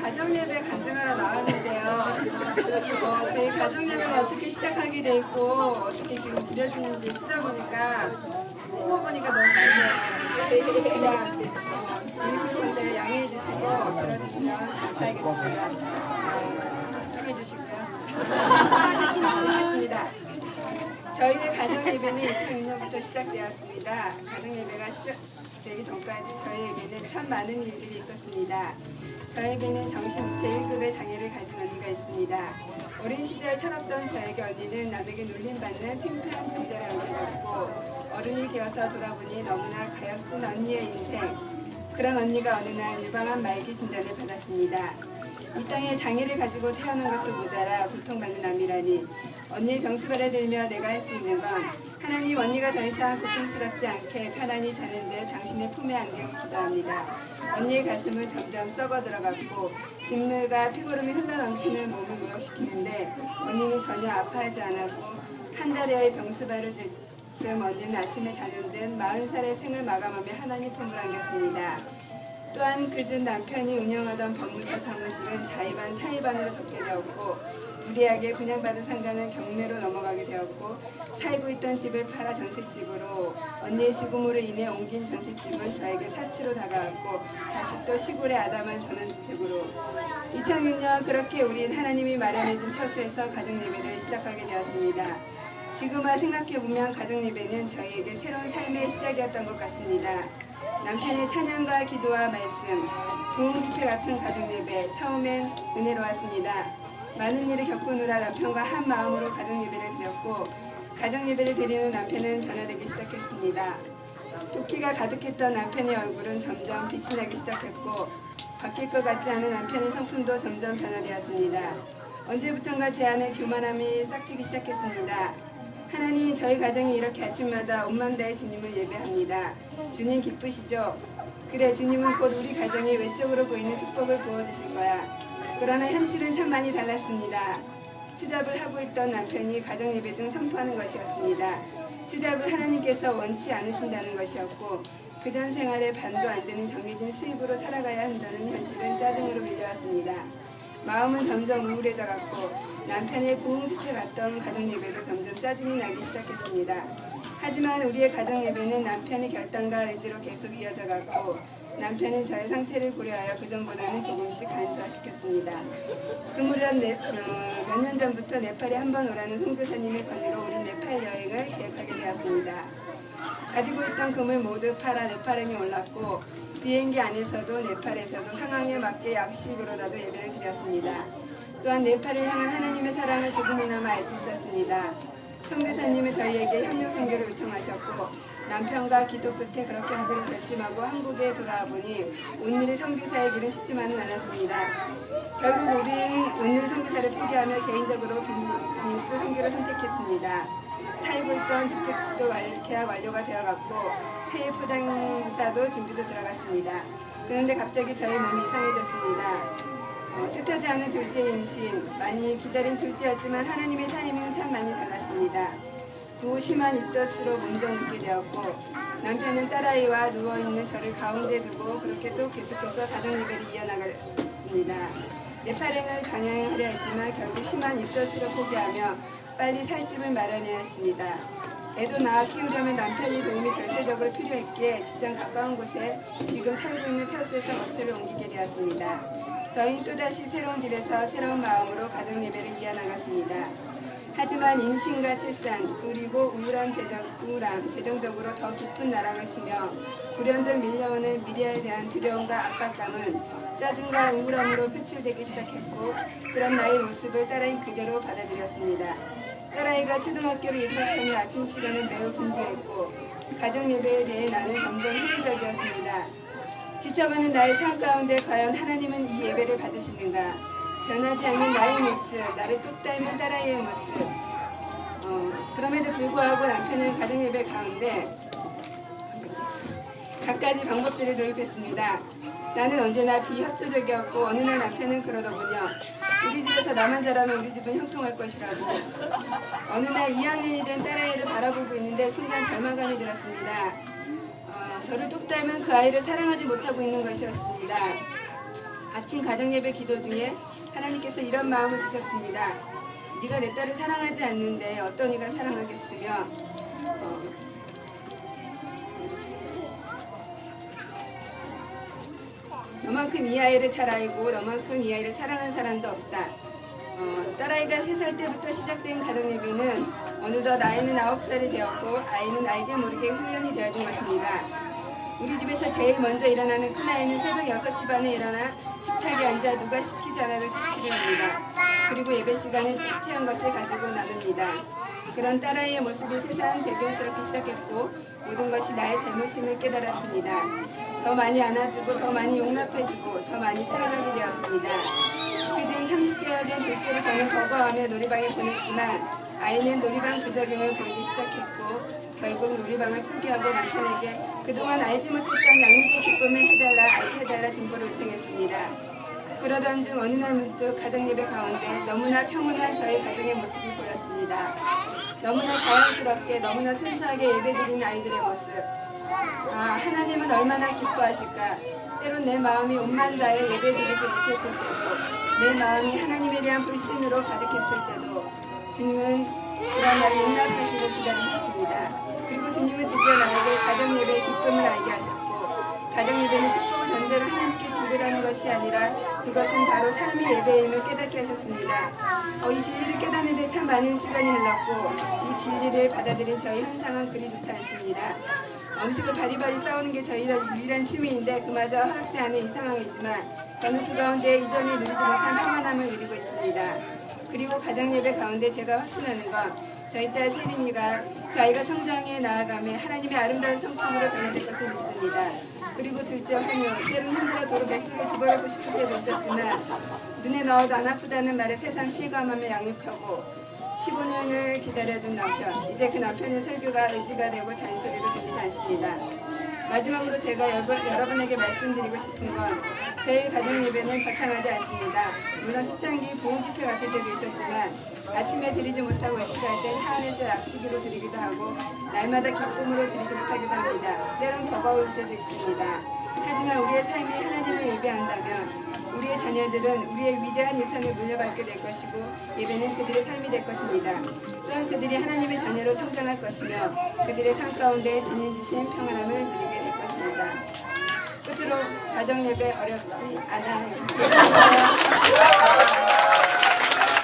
가정예배 간증하러 나왔는데요. 저희 가정예배가 어떻게 시작하게 돼 있고 어떻게 지금 드려지는지 쓰다 보니까 읽어보니까 너무 많네요. 그냥 읽을 건데 양해해 주시고 들어주시면 감사하겠습니다. 집중해 주시고요. 읽겠습니다. 저희의 가정예배는 2006년부터 시작되었습니다. 가정예배가 시작되기 전까지 저희에게는 참 많은 일들이 있었습니다. 저에게는 정신지체 1급의 장애를 가진 언니가 있습니다. 어린 시절 철없던 저에게 언니는 남에게 놀림받는 창피한 존재를 안겨줬고 어른이 되어서 돌아보니 너무나 가엾은 언니의 인생. 그런 언니가 어느 날 유방암 말기 진단을 받았습니다. 이 땅에 장애를 가지고 태어난 것도 모자라 고통받는 남이라니. 언니의 병수발을 들며 내가 할 수 있는 건 하나님 언니가 더 이상 고통스럽지 않게 편안히 사는 듯 당신의 품에 안기고 기도합니다. 언니의 가슴은 점점 썩어 들어갔고 진물과 피고름이 흘러넘치는 몸을 무력시키는데 언니는 전혀 아파하지 않았고 한 달여의 병수발을 즈음 언니는 아침에 자는 듯 40살의 생을 마감하며 하나님 품을 안겼습니다. 또한 그중 남편이 운영하던 법무사 사무실은 자의반 타의반으로 접게 되었고 무리하게 분양받은 상가는 경매로 넘어가게 되었고 살고 있던 집을 팔아 전셋집으로 언니의 죽음으로 인해 옮긴 전셋집은 저에게 사치로 다가왔고 다시 또 시골의 아담한 전원주택으로 2006년 그렇게 우린 하나님이 마련해준 처소에서 가정예배를 시작하게 되었습니다. 지금 와 생각해보면 가정예배는 저희에게 새로운 삶의 시작이었던 것 같습니다. 남편의 찬양과 기도와 말씀, 부흥집회 같은 가정예배 처음엔 은혜로웠습니다. 많은 일을 겪으느라 남편과 한 마음으로 가정예배를 드렸고 가정예배를 드리는 남편은 변화되기 시작했습니다. 도끼가 가득했던 남편의 얼굴은 점점 빛이 나기 시작했고 바뀔 것 같지 않은 남편의 성품도 점점 변화되었습니다. 언제부턴가 제 안에 교만함이 싹트기 시작했습니다. 하나님, 저희 가정이 이렇게 아침마다 온맘 다해 주님을 예배합니다. 주님 기쁘시죠? 그래, 주님은 곧 우리 가정이 외적으로 보이는 축복을 부어주실 거야. 그러나 현실은 참 많이 달랐습니다. 투잡을 하고 있던 남편이 가정예배 중 선포하는 것이었습니다. 투잡을 하나님께서 원치 않으신다는 것이었고 그전 생활에 반도 안 되는 정해진 수입으로 살아가야 한다는 현실은 짜증으로 밀려왔습니다. 마음은 점점 우울해져 갔고 남편의 부흥집회 갔던 가정예배도 점점 짜증이 나기 시작했습니다. 하지만 우리의 가정예배는 남편의 결단과 의지로 계속 이어져 갔고 남편은 저의 상태를 고려하여 그전보다는 조금씩 간소화시켰습니다. 그 무렵 몇 년 전부터 네팔에 한번 오라는 선교사님의 권유로 우린 네팔 여행을 계획하게 되었습니다. 가지고 있던 금을 모두 팔아 네팔행에 올랐고 비행기 안에서도 네팔에서도 상황에 맞게 약식으로라도 예배를 드렸습니다. 또한 네팔을 향한 하나님의 사랑을 조금이나마 알 수 있었습니다. 선교사님은 저희에게 협력 선교를 요청하셨고 남편과 기도 끝에 그렇게 하기로 결심하고 한국에 돌아와 보니 온누리 선교사의 길은 쉽지만은 않았습니다. 결국 우린 온누리 선교사를 포기하며 개인적으로 비즈니스 선교를 선택했습니다. 살고 있던 주택도 계약 완료가 되어갔고 해외 포장사도 준비도 들어갔습니다. 그런데 갑자기 저의 몸이 이상해졌습니다. 뜻하지 않은 둘째 임신, 많이 기다린 둘째였지만 하나님의 타이밍은 참 많이 달랐습니다. 그 심한 입덧으로 몸좀 눕게 되었고 남편은 딸아이와 누워있는 저를 가운데 두고 그렇게 또 계속해서 가정예배를 이어나갔습니다. 네팔행을 강행하려 했지만 결국 심한 입덧으로 포기하며 빨리 살 집을 마련해야 했습니다. 애도 낳아 키우려면 남편이 도움이 절대적으로 필요했기에 직장 가까운 곳에 지금 살고 있는 처소에서 거처를 옮기게 되었습니다. 저희는 또다시 새로운 집에서 새로운 마음으로 가정예배를 이어나갔습니다. 하지만 임신과 출산 그리고 재정적으로 더 깊은 나락을 치며 불현듯 밀려오는 미래에 대한 두려움과 압박감은 짜증과 우울함으로 표출되기 시작했고 그런 나의 모습을 딸아이 그대로 받아들였습니다. 딸아이가 초등학교를 입학하며 아침 시간은 매우 분주했고 가정예배에 대해 나는 점점 회의적이었습니다. 지쳐가는 나의 삶 가운데 과연 하나님은 이 예배를 받으시는가? 변하지 않는 나의 모습, 나를 뚝 닮은 딸아이의 모습. 그럼에도 불구하고 남편은 가정예배 가운데 갖가지 방법들을 도입했습니다. 나는 언제나 비협조적이었고 어느 날 남편은 그러더군요. 우리 집에서 나만 잘하면 우리 집은 형통할 것이라고. 어느 날 2학년이 된 딸아이를 바라보고 있는데 순간 절망감이 들었습니다. 저를 뚝 닮은 그 아이를 사랑하지 못하고 있는 것이었습니다. 아침 가정예배 기도 중에 하나님께서 이런 마음을 주셨습니다. 네가 내 딸을 사랑하지 않는데 어떤 이가 사랑하겠으며 너만큼 이 아이를 잘 알고 너만큼 이 아이를 사랑하는 사람도 없다. 딸아이가 3살 때부터 시작된 가정예배는 어느덧 아이는 9살이 되었고 아이는 알게 모르게 훈련이 되어진 것입니다. 우리 집에서 제일 먼저 일어나는 큰아이는 새벽 6시 반에 일어나 식탁에 앉아 누가 시키지 않아도 PT를 합니다. 그리고 예배 시간에 PT한 것을 가지고 나눕니다. 그런 딸아이의 모습이 세상 대견스럽게 시작했고 모든 것이 나의 잘못임을 깨달았습니다. 더 많이 안아주고 더 많이 용납해주고 더 많이 사랑하게 되었습니다. 그뒤 30개월 된 둘째를 저는 거부하며 놀이방에 보냈지만 아이는 놀이방 부적임을 보이기 시작했고 결국 놀이방을 포기하고 남편에게 그동안 알지 못했던 양육의 기쁨을 알게 해달라 중보를 요청했습니다. 그러던 중 어느 날 문득 가정예배 가운데 너무나 평온한 저의 가정의 모습이 보였습니다. 너무나 자연스럽게 너무나 순수하게 예배드리는 아이들의 모습. 하나님은 얼마나 기뻐하실까. 때론 내 마음이 온만 다해 예배드리지 못했을 때도 내 마음이 하나님에 대한 불신으로 가득했을 때도 주님은 그런 날을 용납하시고 기다리셨습니다. 그리고 주님은 드디어 나에게 가정예배의 기쁨을 알게 하셨고 가정예배는 축복을 전제로 하나님께 드리라는 것이 아니라 그것은 바로 삶의 예배임을 깨닫게 하셨습니다. 이 진리를 깨닫는데 참 많은 시간이 흘렀고 이 진리를 받아들인 저희 현상은 그리 좋지 않습니다. 음식을 바리바리 싸우는 게 저희 유일한 취미인데 그마저 허락지 않은 이 상황이지만 저는 그 가운데 이전에 누리지 못한 평안함을 누리고 있습니다. 그리고 가정예배 가운데 제가 확신하는 건 저희 딸 세린이가 그 아이가 성장해 나아가며 하나님의 아름다운 성품으로 변화될 것을 믿습니다. 그리고 둘째 할머, 때론 힘들어 도로 뱃속에 집어넣고 싶을 때도 있었지만 눈에 넣어도 안 아프다는 말에 세상 실감하며 양육하고 15년을 기다려준 남편, 이제 그 남편의 설교가 의지가 되고 잔소리로 들리지 않습니다. 마지막으로 제가 여러분에게 말씀드리고 싶은 건 저희 가정예배는 거창하지 않습니다. 물론 초창기 부흥집회 같을 때도 있었지만 아침에 드리지 못하고 외출할 때 차 안에서 낙식으로 드리기도 하고 날마다 기쁨으로 드리지 못하기도 합니다. 때론 버거울 때도 있습니다. 하지만 우리의 삶이 하나님을 예배한다면 우리의 자녀들은 우리의 위대한 유산을 물려받게 될 것이고 예배는 그들의 삶이 될 것입니다. 또한 그들이 하나님의 자녀로 성장할 것이며 그들의 삶 가운데 주님 주신 평안함을 누리게 될 것입니다. 끝으로 가정예배 어렵지 않아요.